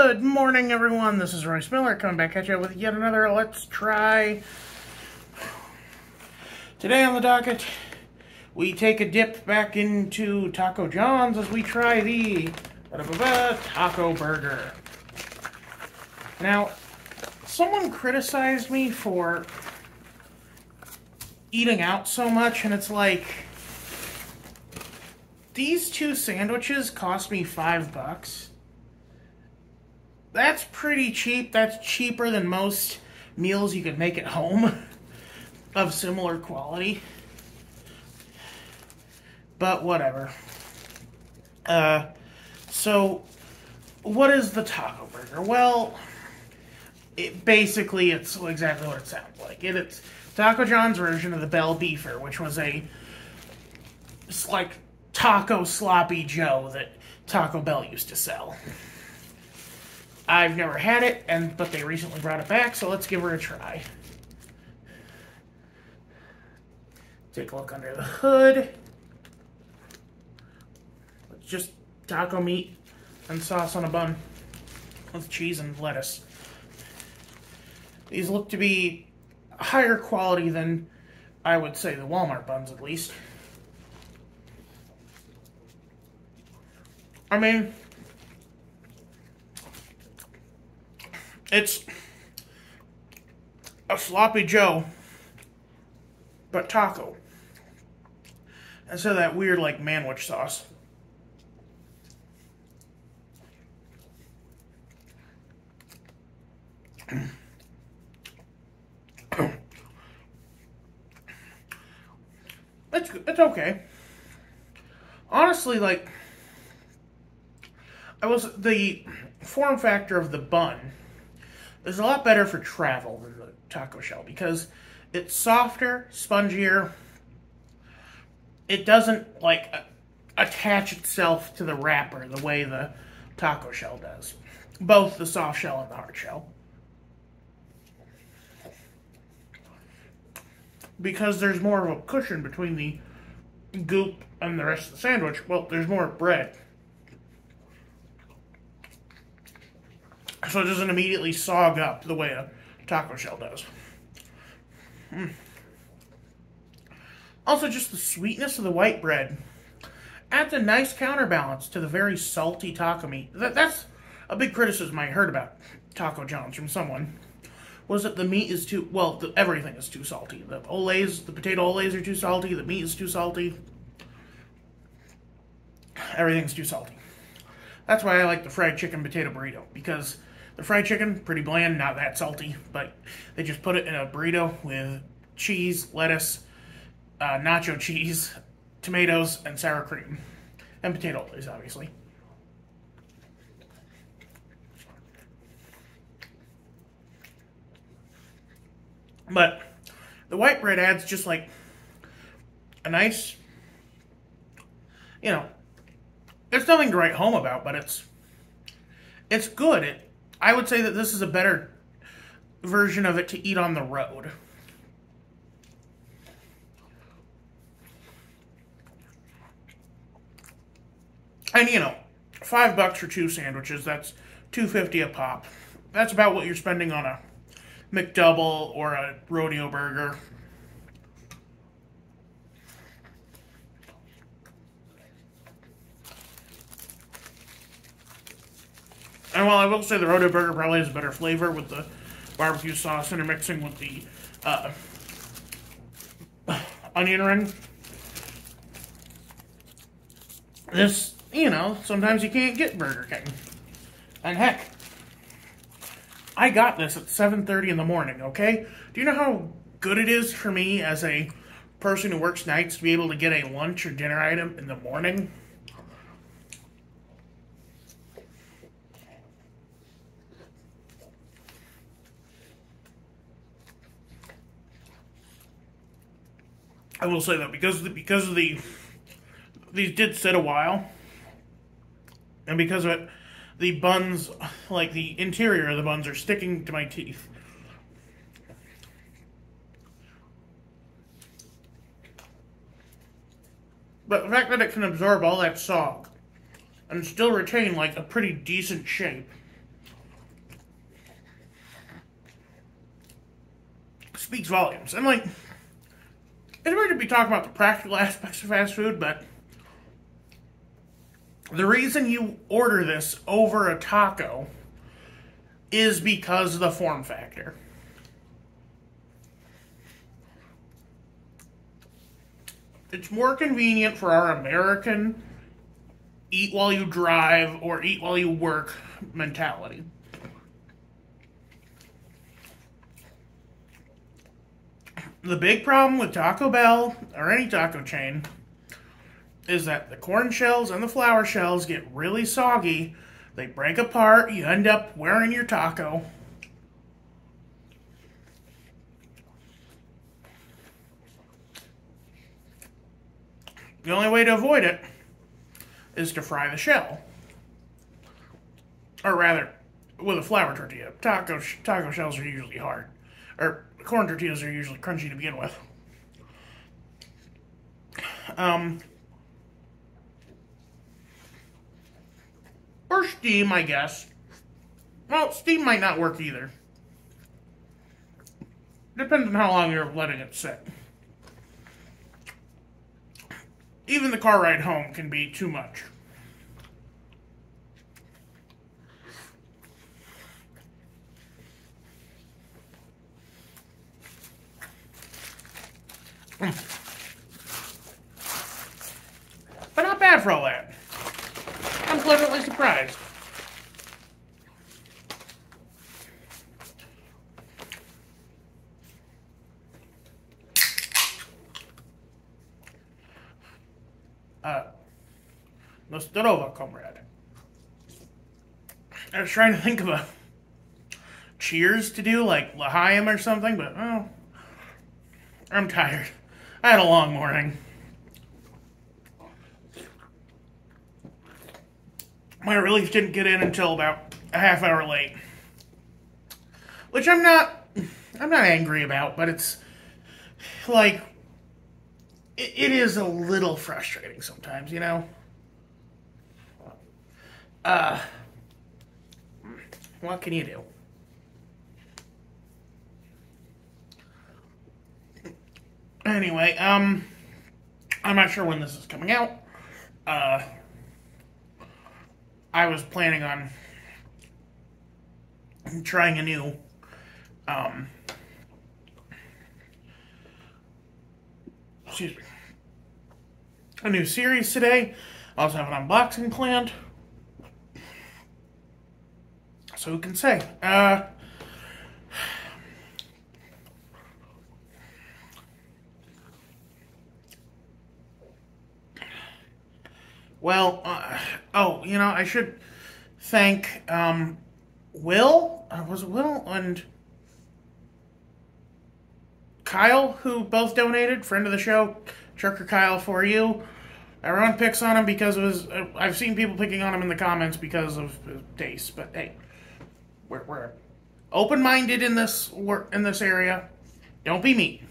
Good morning, everyone. This is Royce Miller coming back at you with yet another Let's Try. Today on the docket, we take a dip back into Taco John's as we try the Taco Burger. Now, someone criticized me for eating out so much, and it's like, these two sandwiches cost me $5. That's pretty cheap. That's cheaper than most meals you could make at home of similar quality. But whatever. So, what is the Taco Burger? Well, it's exactly what it sounds like. It's Taco John's version of the Bell Beefer, which was it's like Taco Sloppy Joe that Taco Bell used to sell. I've never had it, but they recently brought it back, so let's give her a try. Take a look under the hood. It's just taco meat and sauce on a bun with cheese and lettuce. These look to be higher quality than, I would say, the Walmart buns, at least. I mean, it's a Sloppy Joe, but taco. Instead of that weird, like, manwich sauce. It's okay. Honestly, like, the form factor of the bun is a lot better for travel than the taco shell because it's softer, spongier. It doesn't, like, attach itself to the wrapper the way the taco shell does. Both the soft shell and the hard shell. Because there's more of a cushion between the goop and the rest of the sandwich, well, there's more bread. So it doesn't immediately sog up the way a taco shell does. Also, just the sweetness of the white bread adds a nice counterbalance to the very salty taco meat. That's a big criticism I heard about Taco John's from someone, was that the meat is too, everything is too salty. The potato olays are too salty, the meat is too salty. Everything's too salty. That's why I like the fried chicken potato burrito, because the fried chicken, pretty bland, not that salty, but they just put it in a burrito with cheese, lettuce, nacho cheese, tomatoes, and sour cream. And potato olays, obviously. But the white bread adds just like a nice, there's nothing to write home about, but it's good. I would say that this is a better version of it to eat on the road. And, $5 for two sandwiches, that's $2.50 a pop. That's about what you're spending on a McDouble or a rodeo burger. And while I will say the rodeo burger probably has a better flavor with the barbecue sauce intermixing with the onion ring, this, sometimes you can't get Burger King. And heck, I got this at 7:30 in the morning, okay? Do you know how good it is for me as a person who works nights to be able to get a lunch or dinner item in the morning? I will say that because of these did sit a while, and because of it, the buns, like the interior of the buns, are sticking to my teeth. But the fact that it can absorb all that sog and still retain, like, a pretty decent shape speaks volumes. And, like, it's weird to be talking about the practical aspects of fast food, but the reason you order this over a taco is because of the form factor. It's more convenient for our American eat while you drive or eat while you work mentality. The big problem with Taco Bell or any taco chain is that the corn shells and the flour shells get really soggy. They break apart. You end up wearing your taco. The only way to avoid it is to fry the shell. Or rather, with a flour tortilla. Taco shells are usually hard. Or corn tortillas are usually crunchy to begin with. Or steam, I guess. Well, steam might not work either. Depends on how long you're letting it sit. Even the car ride home can be too much. But not bad for all that. I'm pleasantly surprised. No Zdrowa, comrade. I was trying to think of a cheers to do, like L'Chaim or something, but, oh, I'm tired. I had a long morning. My relief didn't get in until about a half hour late. Which I'm not angry about, but it's, like, it is a little frustrating sometimes, you know? What can you do? Anyway, I'm not sure when this is coming out. I was planning on trying a new, a new series today. I also have an unboxing planned. So who can say? Well, oh, you know, I should thank, Will? Was it Will and Kyle, who both donated? Friend of the show, Trucker Kyle, for you. Everyone picks on him because of his, I've seen people picking on him in the comments because of his taste, but hey, we're open-minded in this area. Don't be mean.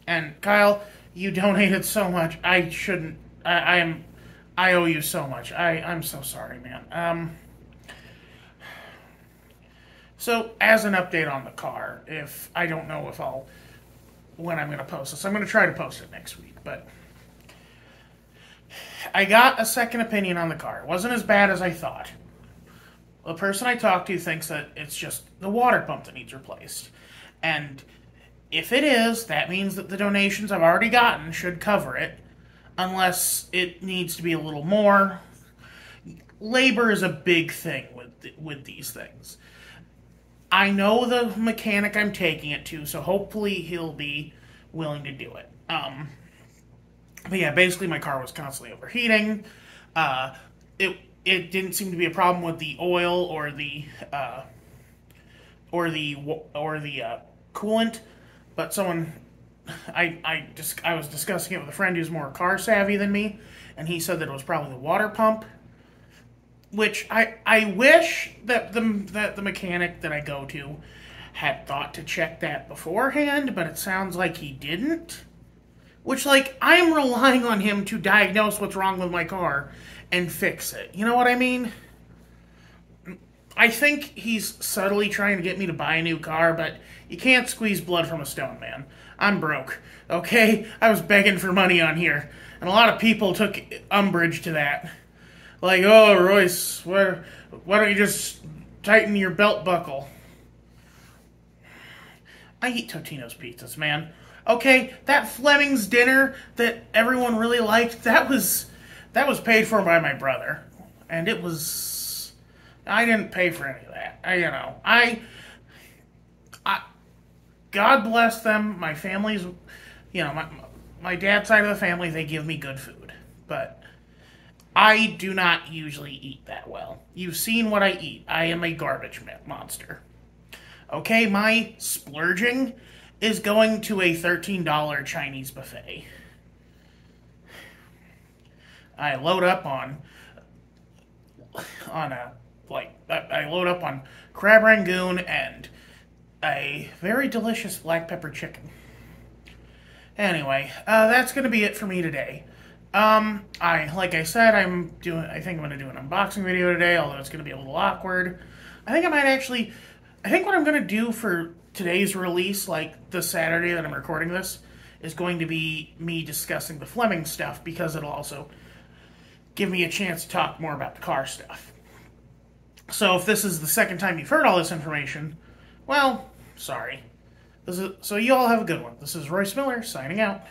And Kyle, you donated so much. I shouldn't. I owe you so much. I'm so sorry, man. So, as an update on the car, I don't know when I'm going to post this. I'm going to try to post it next week, but I got a second opinion on the car. It wasn't as bad as I thought. The person I talked to thinks that it's just the water pump that needs replaced. And if it is, that means that the donations I've already gotten should cover it, unless it needs to be a little more. Labor is a big thing with these things. I know the mechanic I'm taking it to, so hopefully he'll be willing to do it. But yeah, basically my car was constantly overheating. It didn't seem to be a problem with the oil or the coolant, but I was discussing it with a friend who's more car savvy than me, and he said that it was probably the water pump. Which I wish that the mechanic that I go to had thought to check that beforehand, but it sounds like he didn't. Which, like, I'm relying on him to diagnose what's wrong with my car and fix it. You know what I mean? I think he's subtly trying to get me to buy a new car, but you can't squeeze blood from a stone, man. I'm broke, okay? I was begging for money on here, and a lot of people took umbrage to that. Like, oh, Royce, why don't you just tighten your belt buckle? I eat Totino's pizzas, man. Okay, that Fleming's dinner that everyone really liked, that was paid for by my brother. And it was... I didn't pay for any of that. God bless them. My family's... my dad's side of the family, they give me good food. But I do not usually eat that well. You've seen what I eat. I am a garbage monster. Okay, my splurging is going to a $13 Chinese buffet. I load up on crab rangoon and a very delicious black pepper chicken. Anyway, that's going to be it for me today. Like I said, I think I'm going to do an unboxing video today, although it's going to be a little awkward. I think what I'm going to do for today's release, like the Saturday that I'm recording this, is going to be me discussing the Fleming stuff, because it'll also give me a chance to talk more about the car stuff. So if this is the second time you've heard all this information, well, sorry. So you all have a good one. This is Royce Miller, signing out.